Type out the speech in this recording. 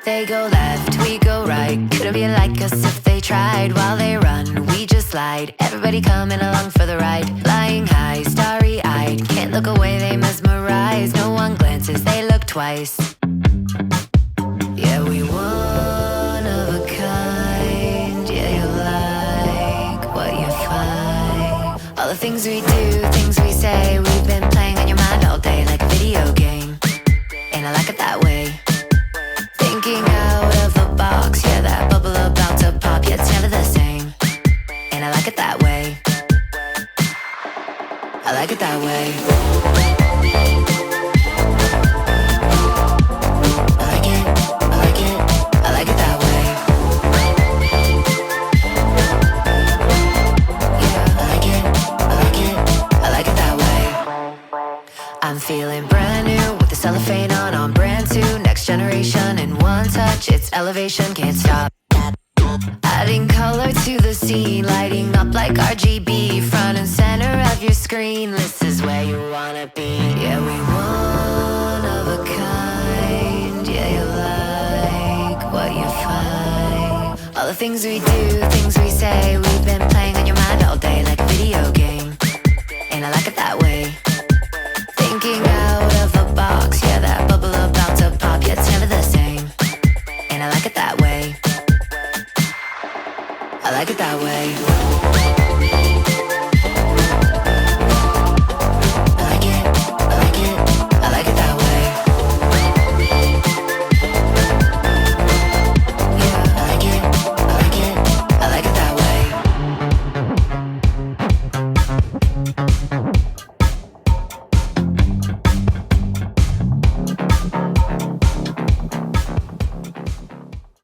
They go left, we go right. Couldn't be like us if they tried. While they run, we just slide. Everybody coming along for the ride. Flying high, starry-eyed. Can't look away, they mesmerize. No one glances, they look twice. Yeah, we one of a kind. Yeah, you like what you find. All the things we do, things we say. We've been playing on your mind all day like a video game. And I like it that way. Thinking out of the box, yeah, that bubble about to pop. Yeah, it's never the same. And I like it that way. I like it that way. I like it, I like it, I like it that way. Yeah, I like it, I like it, I like it that way. I'm feeling brand new with the cellophane on brand two. Next generation in one touch, it's elevation, can't stop. Adding color to the scene, lighting up like RGB. Front and center of your screen, this is where you wanna be. Yeah, we one of a kind. Yeah, you like what you find. All the things we do, things we say. We've been playing on your mind all day like a video game. And I like it that way. Thinking out of the box, yeah, that bubble about to pop. Yeah, it's never the same. And I like it that way. I like it that way.